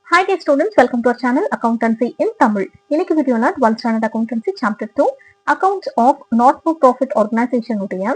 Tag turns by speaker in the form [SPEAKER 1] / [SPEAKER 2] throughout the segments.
[SPEAKER 1] Hi dear students, welcome to our channel Accountancy in Tamil. இன்னைக்கு வீடியோல 12th standard accountancy chapter 2 accounts of not for profit organization உடைய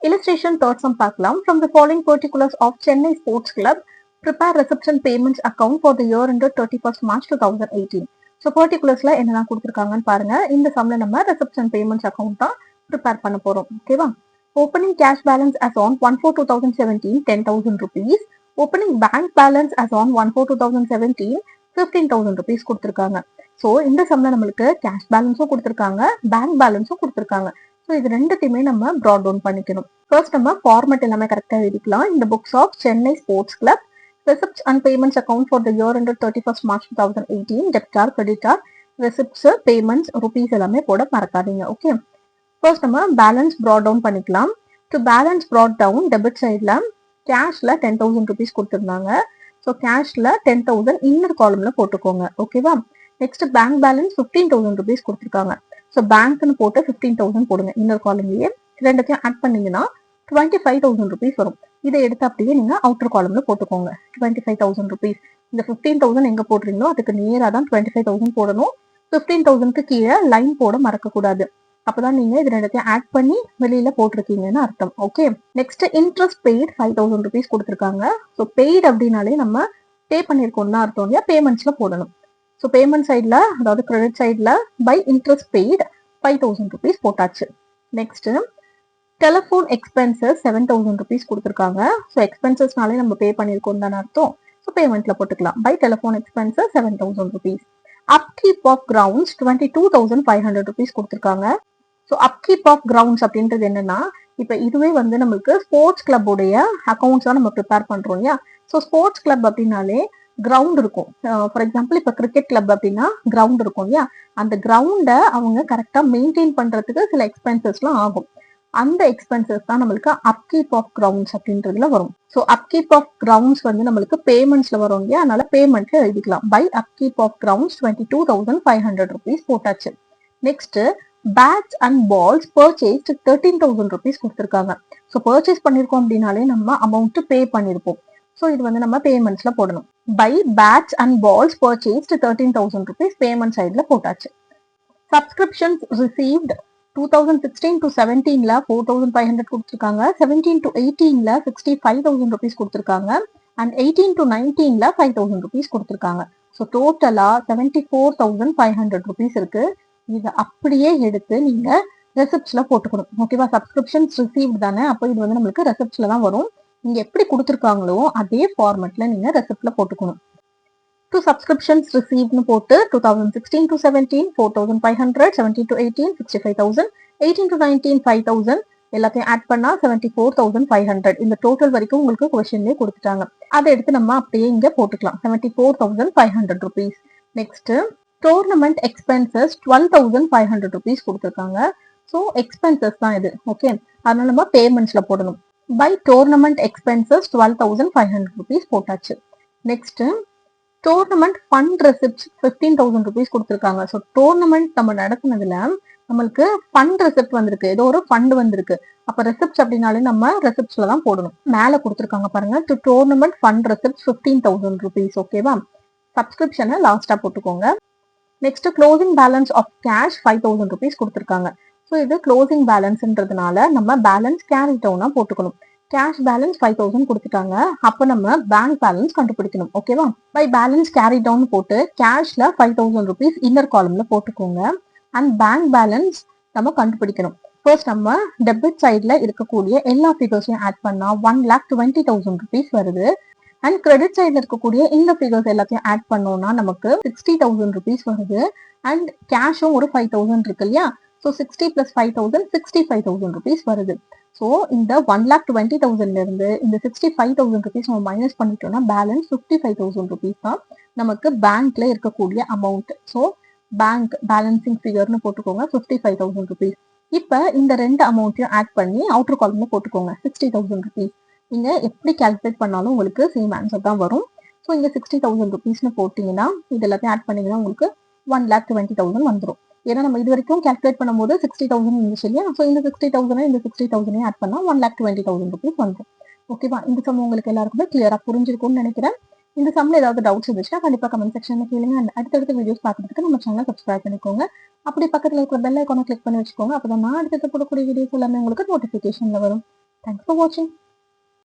[SPEAKER 1] illustration third sum பார்க்கலாம். From the following particulars of Chennai Sports Club, prepare reception payments account for the year ended 31st March 2018. So particularsல என்னெல்லாம் கொடுத்திருக்காங்கன்னு பாருங்க. இந்த சம்ல நம்ம reception payments account தான் prepare பண்ண போறோம். ஓகேவா? Opening cash balance as on 1/4/2017 10,000 rupees. Opening bank balance as on 1/4/2017 15,000 rupees கொடுத்திருக்காங்க. So இந்த சம்ல நம்மளுக்கு கேஷ் பேலன்ஸும் கொடுத்திருக்காங்க, பேங்க் பேலன்ஸும் கொடுத்திருக்காங்க. ஸோ இது ரெண்டுத்தையுமே நம்ம ப்ராட் டவுன் பண்ணிக்கணும். ஃபர்ஸ்ட் நம்ம ஃபார்மேட் எல்லாமே கரெக்டாக எழுதிக்கலாம். இந்த books of Chennai sports club receipts and payments account for the year ended 31st March 2018 debtor creditor receipts payments rupees எல்லாமே போட மறக்காதீங்க. ஓகே, ஃபர்ஸ்ட் நம்ம பேலன்ஸ் ப்ராட் டவுன் பண்ணிக்கலாம். To balance brought down debit சைட்ல கேஷ்ல 10,000 rupees கொடுத்துருந்தாங்க. ஸோ கேஷ்ல 10,000 inner காலம்ல போட்டுக்கோங்க. ஓகேவா? நெக்ஸ்ட் பேங்க் பேலன்ஸ் 15,000 rupees கொடுத்துருக்காங்க. ஸோ பேங்க்னு போட்டு 15,000 போடுங்க இன்னர் காலம்லயே. ரெண்டுத்தையும் ஆட் பண்ணீங்கன்னா 25,000 rupees வரும். இதை எடுத்து அப்படியே நீங்க அவுட்டர் காலம்ல போட்டுக்கோங்க. 25,000 rupees. இந்த 15,000 எங்க போடுறீங்களோ அதுக்கு நேரா தான் 25,000 போடணும். 15,000க்கு கீழே லைன் போட மறக்க கூடாது. அப்பதான் நீங்க இது ரெண்டுத்தையும் ஆட் பண்ணி வெளியில போட்டிருக்கீங்கன்னு அர்த்தம். Okay, next interest paid 5,000 rupees கொடுத்துருக்காங்க. ஸோ பெய்ட் அப்படின்னாலே நம்ம பே பண்ணிருக்கோம்னு அர்த்தம் இல்லையா? பேமெண்ட்ஸ்ல போடணும். ஸோ பேமெண்ட் சைட்ல, அதாவது கிரெடிட் சைட்ல பை இன்ட்ரெஸ்ட் பெய்ட் 5,000 rupees போட்டாச்சு. நெக்ஸ்ட் டெலிஃபோன் எக்ஸ்பென்சஸ் 7,000 rupees கொடுத்துருக்காங்க. ஸோ எக்ஸ்பென்சஸ்னாலே நம்ம பே பண்ணிருக்கோம் தானே அர்த்தம். ஸோ பேமெண்ட்ல போட்டுக்கலாம். By telephone expenses 7,000 rupees. Upkeep of grounds 22,500 rupees கொடுத்துருக்காங்க. ஸோ அப்கீப் ஆஃப் கிரவுண்ட்ஸ் அப்படின்றது என்னன்னா, இப்போ இதுவே வந்து நம்மளுக்கு ஸ்போர்ட்ஸ் கிளப்புடைய அக்கௌண்ட்ஸ் தான் நம்ம ப்ரிப்பேர் பண்றோம் இல்லையா? ஸோ ஸ்போர்ட்ஸ் கிளப் அப்படின்னாலே கிரவுண்ட் இருக்கும். ஃபார் எக்ஸாம்பிள் இப்போ கிரிக்கெட் கிளப் அப்படின்னா கிரவுண்ட் இருக்கும் இல்லையா? அந்த கிரவுண்டை அவங்க கரெக்டாக மெயின்டைன் பண்றதுக்கு சில எக்ஸ்பென்சஸ்லாம் ஆகும். அந்த எக்ஸ்பென்சஸ் தான் நம்மளுக்கு அப்கீப் ஆஃப் கிரவுண்ட்ஸ் அப்படின்றதுல வரும். ஸோ அப்கீப் ஆஃப் கிரவுண்ட்ஸ் வந்து நம்மளுக்கு பேமெண்ட்ஸ்ல வரும் இல்லையா? அதனால பேமெண்ட்ல எழுதிக்கலாம். By upkeep of grounds 22,500 rupees போட்டாச்சு. Next bats and balls purchased 13,000 rupees கொடுத்துருக்காங்க. ஸோ பர்ச்சேஸ் பண்ணிருக்கோம் அப்படின்னாலே நம்ம அமௌண்ட் பே பண்ணிருப்போம். ஸோ இது வந்து நம்ம பேமெண்ட்ஸ்ல போடணும். By bats and balls purchased 13,000 rupees payment சைட்ல போட்டாச்சு. சப்ஸ்கிரிப்ஷன்ஸ் ரிசீவ்ட் 2016 to 17ல 4,500 கொடுத்துருக்காங்க. 17 to 18ல 65,000 rupees கொடுத்துருக்காங்க. அண்ட் 18 to 19ல 5,000 rupees கொடுத்துருக்காங்க. ஸோ டோட்டலா 74,500 rupees இருக்கு. இதை அப்படியே எடுத்து நீங்க ரெசிப்ட்ஸ்ல போட்டுக்கணும். ஓகேவா? சப்ஸ்கிரிப்ஷன்ஸ் ரிசீவ்ட் தானே, அப்போ இது வந்து நம்மளுக்கு ரெசிப்ட்ஸ்ல தான் வரும். நீங்க எப்படி கொடுத்துருக்காங்களோ அதே ஃபார்மேட்ல நீங்க ரெசிப்ட்ல போட்டுக்கணும். டு சப்ஸ்கிரிப்ஷன்ஸ் ரிசீவ்ட்னு போட்டு 2016 to 17 4,500, 17 to 18 65,000, 18 to 19 5,000 எல்லாத்தையும் ஆட் பண்ணா 74,500. இந்த டோட்டல் வரைக்கும் உங்களுக்கு கொஸ்டின்லேயே கொடுத்துட்டாங்க. அதை எடுத்து நம்ம அப்படியே இங்க போட்டுக்கலாம். 74,500 rupees. Next tournament expenses 12,500 rupees கொடுத்துருக்காங்க. ஸோ எக்ஸ்பென்சஸ் தான் இது. ஓகே, அதனால நம்ம பேமெண்ட்ஸ்ல போடணும். பை டோர்னமெண்ட் எக்ஸ்பென்சஸ் 12,500 rupees போட்டாச்சு. Next tournament fund receipts 15,000 rupees கொடுத்துருக்காங்க. ஸோ டோர்னமெண்ட் நம்ம நடத்தினதுல நம்மளுக்கு ஃபண்ட் ரெசிப்ட் வந்திருக்கு, ஏதோ ஒரு ஃபண்ட் வந்திருக்கு. அப்ப ரெசிப்ட்ஸ் அப்படின்னாலே நம்ம ரெசிப்ட்ஸ்ல தான் போடணும். மேல கொடுத்துருக்காங்க பாருங்க, to tournament fund receipts 15,000 rupees. ஓகேவா? சப்ஸ்கிரிப்ஷனை லாஸ்டா போட்டுக்கோங்க. Next closing balance of cash 5,000 rupees கொடுத்துருக்காங்க. ஸோ இது க்ளோசிங் பேலன்ஸ்ன்றதுனால நம்ம பேலன்ஸ் கேரி டவுனா போட்டுக்கணும். கேஷ் பேலன்ஸ் 5,000 கொடுத்துட்டாங்க. அப்போ நம்ம பேங்க் பேலன்ஸ் கண்டுபிடிக்கணும். ஓகேவா? பை பேலன்ஸ் கேரி டவுன் போட்டு கேஷ்ல 5,000 rupees இன்னர் காலம்ல போட்டுக்கோங்க. அண்ட் பேங்க் பேலன்ஸ் நம்ம கண்டுபிடிக்கணும். ஃபர்ஸ்ட் நம்ம டெபிட் சைட்ல இருக்கக்கூடிய எல்லா ஃபிகர்ஸையும் ஆட் பண்ணா 1,20,000 rupees வருது. அண்ட் கிரெடிட் சைட்ல இருக்கக்கூடிய இந்த ஃபிகர்ஸ் எல்லாத்தையும் ஆட் பண்ணோம்னா நமக்கு 60,000 rupees வருது. அண்ட் கேஷும் ஒரு 5,000 இருக்கு இல்லையா? ஸோ 60 plus 5,000 65,000 rupees வருது. ஸோ இந்த 1,20,000ல இருந்து இந்த 65,000 rupees நம்ம மைனஸ் பண்ணிட்டோம்னா பேலன்ஸ் 55,000 rupees தான் நமக்கு பேங்க்ல இருக்கக்கூடிய அமௌண்ட். ஸோ பேங்க் பேலன்சிங் ஃபிகர்னு போட்டுக்கோங்க 55,000 rupees. இப்போ இந்த ரெண்டு அமௌண்ட்டையும் ஆட் பண்ணி அவுட்டர் காலம்ல போட்டுக்கோங்க 60,000 rupees. நீங்க எப்படி கால்குலேட் பண்ணாலும் உங்களுக்கு சேம் ஆன்சர் தான் வரும். ஸோ இங்க 60,000 rupeesனு போட்டீங்கன்னா இது எல்லாத்தையும் ஆட் பண்ணீங்கன்னா உங்களுக்கு 1,20,000 வந்துடும். ஏன்னா நம்ம இது வரைக்கும் கால்குலேட் பண்ணும்போது 60,000 இருந்துச்சு இல்லையா? ஸோ இந்த 60,000 இந்த 60,000 ஆட் பண்ணா 1,20,000 rupees வந்துடும். ஓகேவா? இந்த சம் உங்களுக்கு எல்லாருக்குமே கிளியரா புரிஞ்சிருக்கும்னு நினைக்கிறேன். இந்த சம்ல ஏதாவது டவுட்ஸ் இருந்துச்சுன்னா கண்டிப்பா கமெண்ட் செக்ஷன்ல கேளுங்க. அண்ட் அடுத்தடுத்த வீடியோஸ் பார்க்கறதுக்கு நம்ம சேனலை சப்ஸ்கிரைப் பண்ணிக்கோங்க. அப்படி பக்கத்துல இருக்கிற பெல் ஐக்கானை கிளிக் பண்ணி வச்சுக்கோங்க. அப்பதான் நான் அடுத்தது போடக்கூடிய வீடியோஸ் எல்லாமே உங்களுக்கு நோட்டிபிகேஷன்ல வரும். தேங்க்ஸ் ஃபார் வாட்சிங்.